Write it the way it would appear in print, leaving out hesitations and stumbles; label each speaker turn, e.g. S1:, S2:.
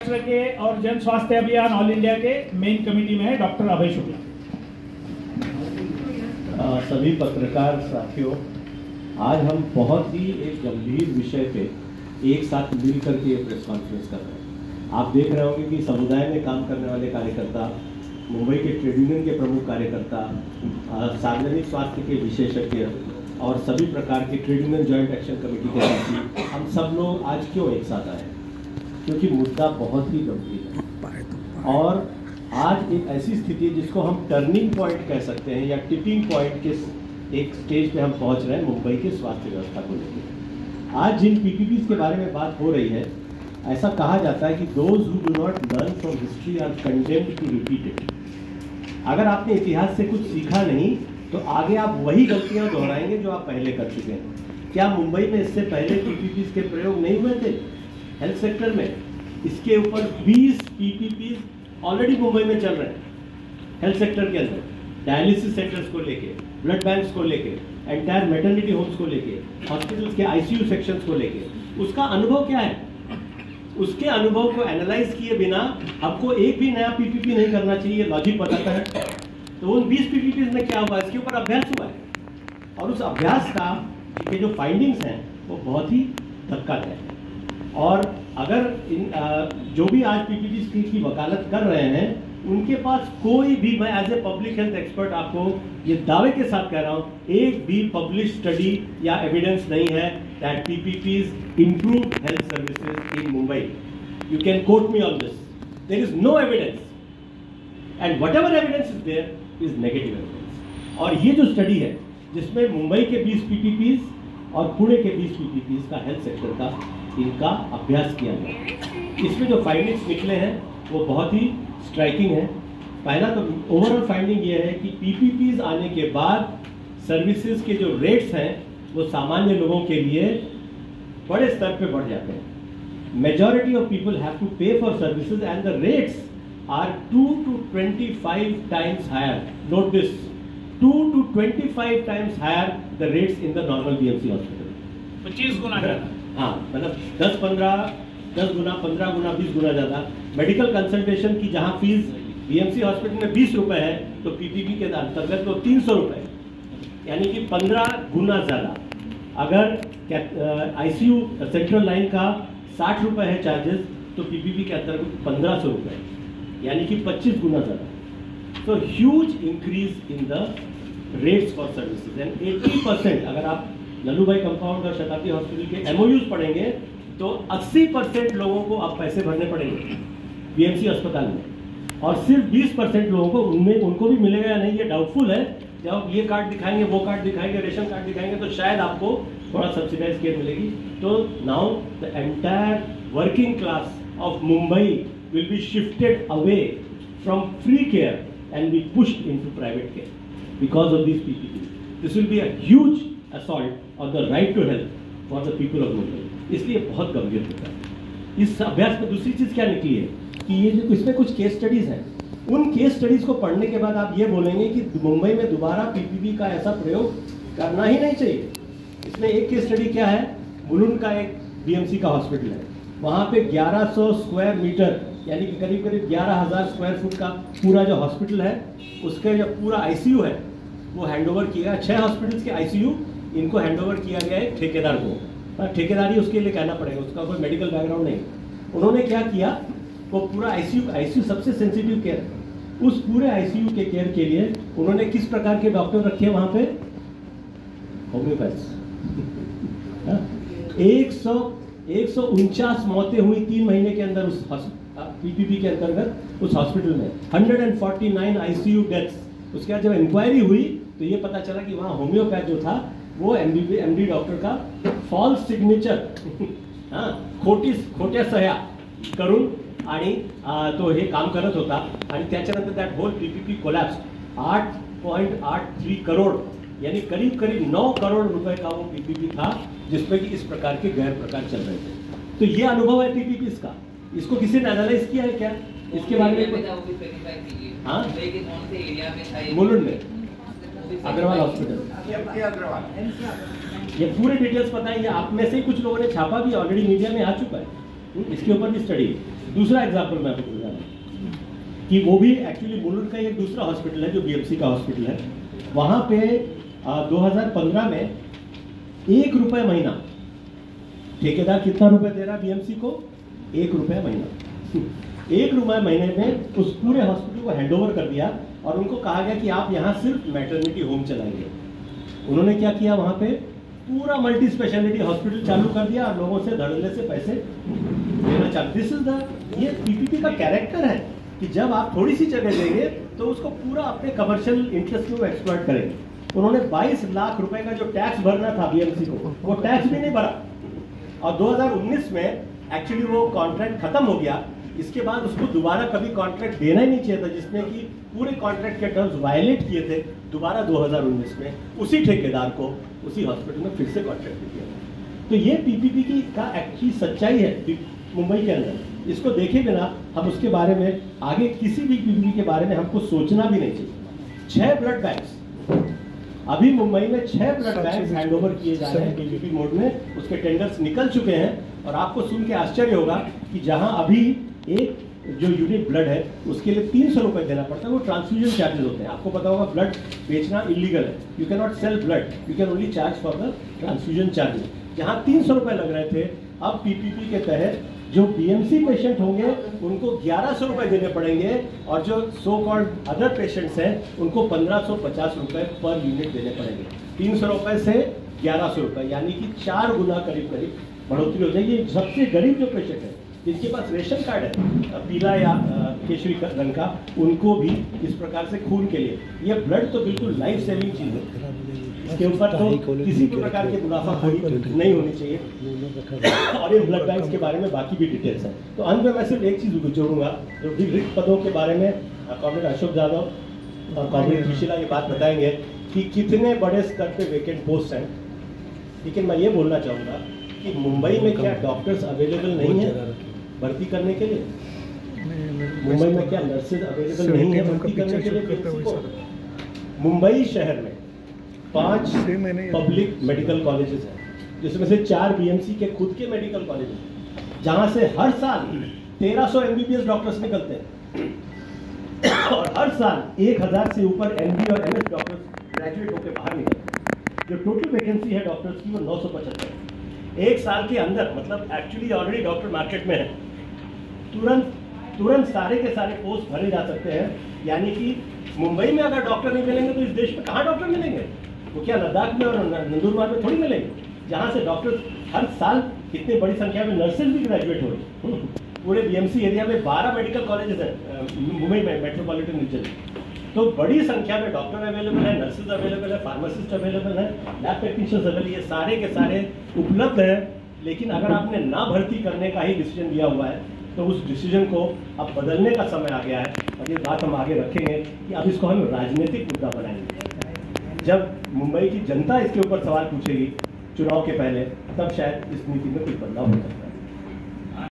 S1: के और जन स्वास्थ्य अभियान ऑल इंडिया के मेन कमेटी में है डॉक्टर अभय शुक्ला।
S2: सभी पत्रकार साथियों, आज हम बहुत ही एक गंभीर विषय पे एक साथ मिलकर के प्रेस कॉन्फ्रेंस कर रहे हैं। आप देख रहे होंगे कि समुदाय में काम करने वाले कार्यकर्ता, मुंबई के ट्रेड यूनियन के प्रमुख कार्यकर्ता, सार्वजनिक स्वास्थ्य के विशेषज्ञ और सभी प्रकार के trade union joint action committee के साथी, हम सब लोग आज क्यों एक साथ आए? क्योंकि मुद्दा बहुत ही गंभीर है और आज एक ऐसी स्थिति जिसको हम टर्निंग पॉइंट कह सकते हैं या टिपिंग पॉइंट के एक स्टेज पे हम पहुंच रहे हैं मुंबई के स्वास्थ्य व्यवस्था को लेकर। आज जिन पीपीपीज के बारे में बात हो रही है, ऐसा कहा जाता है कि those who do not learn from history are condemned to repeat it. अगर आपने इतिहास से कुछ सीखा नहीं तो आगे आप वही गलतियां दोहराएंगे जो आप पहले कर चुके हैं। क्या मुंबई में इससे पहले पीपीपीज के प्रयोग नहीं हुए थे हेल्थ सेक्टर में? इसके ऊपर 20 पीपीपीज ऑलरेडी मुंबई में चल रहे हैं हेल्थ सेक्टर के अंदर, डायलिसिस सेंटर्स को लेके, ब्लड बैंक्स को लेके, एंटायर मैटरनिटी होम्स को लेके, हॉस्पिटल्स के आईसीयू सेक्शंस को लेके। उसका अनुभव क्या है? उसके अनुभव को एनालाइज किए बिना हमको एक भी नया पीपीपी नहीं करना चाहिए, लॉजिक बताता है। तो उन 20 पीपीपीज में क्या हुआ, इसके ऊपर अभ्यास हुआ है और उस अभ्यास का के जो फाइंडिंग्स हैं वो बहुत ही धक्कादायक है। और अगर जो भी आज पीपीपी की वकालत कर रहे हैं उनके पास कोई भी, मैं as a public health expert आपको ये दावे के साथ कह रहा हूँ, एक भी पब्लिश स्टडी या एविडेंस नहीं है that PPPs improve health services in Mumbai. You can quote me on this, there is no evidence and whatever evidence is there is negative evidence. और ये जो स्टडी है जिसमें मुंबई के 20 पीपीपीज और पुणे के 20 पीपीपीज का हेल्थ सेक्टर का इनका अभ्यास किया गया, इसमें जो फाइंडिंग्स निकले हैं वो बहुत ही स्ट्राइकिंग है। पहला तो ओवरऑल फाइंडिंग ये है कि पीपीपीज आने के बाद सर्विसेज के जो रेट्स हैं वो सामान्य लोगों के लिए बड़े स्तर पे बढ़ जाते हैं। Majority of people have to pay for services and the rates are 2 to 25 times higher. Note this, 2 to 25 times higher the rates in the normal BMC hospital.
S1: 25 गुना ज़्यादा।
S2: हाँ, मतलब 10 गुना, 15 गुना, 20 गुना ज़्यादा। मेडिकल कंसल्टेशन की जहाँ फीस बीएमसी हॉस्पिटल में 20 रुपए है तो पीपीपी के अंतर्गत तो 300 रुपए, यानी कि 15 गुना ज़्यादा। अगर आईसीयू सेंट्रल लाइन का 60 रुपए है चार्जेस तो पीपीपी के अंतर्गत 1500 रुपए, यानी कि 25 गुना ज़्यादा। तो huge increase in the rates for services and 80%, अगर आप लल्लूभाई कंपाउंड और शताब्दी हॉस्पिटल के एमओयूज पढ़ेंगे तो 80% लोगों को अब पैसे भरने पड़ेंगे बीएमसी अस्पताल में और सिर्फ 20% लोगों को उनको भी मिलेगा या नहीं ये डाउटफुल है। जब आप ये कार्ड दिखाएंगे, वो कार्ड दिखाएंगे, रेशन कार्ड दिखाएंगे तो शायद आपको थोड़ा सब्सिडाइज केयर मिलेगी। तो now the entire working class of Mumbai will be shifted away from free care and be pushed into private care because of these PPPs. This will be a huge assault on the right to health for the people of Mumbai. इसलिए बहुत गंभीर होता है। इस अभ्यास में दूसरी चीज क्या निकली है कि ये जो इसमें कुछ केस स्टडीज हैं, उन केस स्टडीज को पढ़ने के बाद आप ये बोलेंगे कि मुंबई में दोबारा पीपीपी का ऐसा प्रयोग करना ही नहीं चाहिए। इसमें एक केस स्टडी क्या है, मुलुंड का एक बीएमसी का हॉस्पिटल है, वहाँ पे 1100 स्क्वायर मीटर यानी कि करीब करीब 11,000 स्क्वायर फुट का पूरा जो हॉस्पिटल है उसका जो पूरा आईसीयू है वो हैंडओवर किया गया। 6 हॉस्पिटल्स के आईसीयू इनको हैंडओवर किया गया है ठेकेदार को। ठेकेदारी उसके लिए कहना पड़ेगा, उसका कोई मेडिकल बैकग्राउंड नहीं। उन्होंने क्या किया, वो पूरा आईसीयू सबसे सेंसिटिव केयर, उस पूरे आईसीयू के केयर के लिए उन्होंने किस प्रकार के डॉक्टर रखे वहाँ पे? होम्योपैथ्स। 149 मौतें हुई 3 महीने के अंदर उस पीपीपी के अंतर्गत उस हॉस्पिटल में। 149 आईसीयू डेथ्स। उसके बाद जब इंक्वायरी हुई तो ये पता चला कि वहाँ होम्योपैथ जो था वो एमडी डॉक्टर का फॉल्स सिग्नेचर खोट्या सह्या करून आणि तो हे काम करत होता आणि त्याच्यानंतर that whole PPP collapse. 8.83 crore यानी करीब करीब 9 करोड़ रुपए का वो पीपीपी था जिसमें कि इस प्रकार के गैर प्रकार चल रहे थे। तो ये अनुभव है पीपीपी का। इसको किसी ने एनालाइज किया है क्या इसके बारे में? हाँ, मुलुंड में अग्रवाल हॉस्पिटल, ये पूरे डिटेल्स बताएंगे। आप में से ही कुछ लोगों ने छापा भी ऑलरेडी मीडिया में आ चुका है, इसके ऊपर भी स्टडी। दूसरा एग्जाम्पल मैं आपको बता दूं कि वो भी एक्चुअली मुलुंड का एक दूसरा हॉस्पिटल है जो बीएमसी का हॉस्पिटल है। वहाँ पे 2015 में 1 रुपये महीना, ठेकेदार कितना रुपए दे रहा है बीएमसी को? 1 रुपये महीना। 1 रुपये महीने में उस पूरे हॉस्पिटल को हैंडओवर कर दिया और उनको कहा गया कि आप यहाँ सिर्फ मैटरनिटी होम चलाएंगे। उन्होंने क्या किया, वहाँ पे पूरा मल्टी स्पेशलिटी हॉस्पिटल चालू कर दिया और लोगों से धड़ल्ले से पैसे लेना चालू। दिस इज द, ये पीपीपी का कैरेक्टर है कि जब आप थोड़ी सी जगह देंगे तो उसको पूरा अपने कमर्शियल इंटरेस्ट में एक्सप्लॉइट करेंगे। उन्होंने 22 लाख रुपए का जो टैक्स भरना था बीएमसी को, वो टैक्स भी नहीं भरा और 2019 में एक्चुअली वो कॉन्ट्रैक्ट खत्म हो गया। इसके बाद उसको दोबारा कभी कॉन्ट्रैक्ट देना ही नहीं चाहिए था, जिसने कि पूरे कॉन्ट्रैक्ट के टर्म्स वायलेट किए थे। दोबारा 2019 में उसी ठेकेदार को उसी हॉस्पिटल में फिर से कॉन्ट्रैक्ट दिया। तो ये पीपीपी की का एक्चुअली सच्चाई है मुंबई के अंदर। इसको देखे बिना हम उसके बारे में आगे किसी भी पीपीपी के बारे में हमको सोचना भी नहीं चाहिए। 6 ब्लड बैंक्स अभी मुंबई में 6 ब्लड बैंक हैंडओवर किए जा रहे हैं पीपीपी मोड में, उसके टेंडर्स निकल चुके हैं। और आपको सुन के आश्चर्य होगा कि जहां अभी एक जो यूनिट ब्लड है उसके लिए 300 रुपए देना पड़ता है, वो ट्रांसफ्यूजन चार्जेस होते हैं। आपको पता होगा ब्लड बेचना इलीगल है, you can not sell blood, you can only charge for the transfusion charges. जहां 300 रुपए लग रहे थे, अब पीपीपी के तहत जो बीएमसी पेशेंट होंगे उनको 1100 रुपए देने पड़ेंगे और जो सो कॉल्ड अदर पेशेंट्स हैं उनको 1550 रुपए पर यूनिट देने पड़ेंगे। 300 रुपए से 1100 रुपए, यानी कि 4 गुना करीब करीब बढ़ोतरी हो जाएगी। सबसे गरीब जो पेशेंट है जिनके पास रेशन कार्ड है पीला या केशरी रंग का, उनको भी इस प्रकार से खून के लिए, ये ब्लड तो बिल्कुल लाइफ सेविंग चीज है, इसके ऊपर तो किसी भी प्रकार की मुनाफाखोरी नहीं होनी चाहिए। और इन ब्लड बैंक के बारे में बाकी भी डिटेल्स हैं। तो अंत में मैं सिर्फ एक चीज जोड़ूंगा, जो भी रिक्त पदों के बारे में कॉमरेड अशोक यादव और कॉमरेड सुशीला ये बात बताएंगे कि कितने बड़े स्तर पे वेकेंट पोस्ट हैं। लेकिन मैं ये बोलना चाहूँगा कि मुंबई में क्या डॉक्टर्स अवेलेबल नहीं है भर्ती करने के लिए? मुंबई में क्या नर्सेज अवेलेबल नहीं है भर्ती करने के लिए? मुंबई शहर में 5 पब्लिक मेडिकल कॉलेजेस हैं, जिसमें से 4 बीएमसी के खुद के मेडिकल कॉलेजेस हैं, जहां से हर साल 1300 एमबीबीएस डॉक्टर्स निकलते हैं और हर साल 1000 से ऊपर एमडी और एमएस डॉक्टर्स ग्रेजुएट होकर बाहर निकलते हैं। जो टोटल वैकेंसी है डॉक्टर्स की वो 975 है। एक साल के अंदर, मतलब एक्चुअली ऑलरेडी डॉक्टर मार्केट में है, तुरंत सारे के सारे पोस्ट भरे जा सकते हैं। यानी कि मुंबई में अगर डॉक्टर नहीं मिलेंगे तो इस देश में कहाँ डॉक्टर मिलेंगे? वो क्या लद्दाख में और नंदुरबार में थोड़ी मिलेंगे, जहाँ से डॉक्टर हर साल इतनी बड़ी संख्या में नर्सेज भी ग्रेजुएट हो रही हैं। पूरे बीएमसी एरिया में 12 मेडिकल कॉलेजेस हैं मुंबई में, मेट्रोपॉलिटन रीजन। तो बड़ी संख्या में डॉक्टर अवेलेबल है, नर्सेज अवेलेबल है, फार्मासिस्ट अवेलेबल है, लैब टेक्नीशियंस अवेलेबल, ये सारे के सारे उपलब्ध हैं। लेकिन अगर आपने ना भर्ती करने का ही डिसीजन लिया हुआ है तो उस डिसीजन को अब बदलने का समय आ गया है। और ये बात हम आगे रखेंगे कि अब इसको हम राजनीतिक मुद्दा बनाएंगे। जब मुंबई की जनता इसके ऊपर सवाल पूछेगी चुनाव के पहले, तब शायद इस नीति में कुछ बदलाव हो सकता है।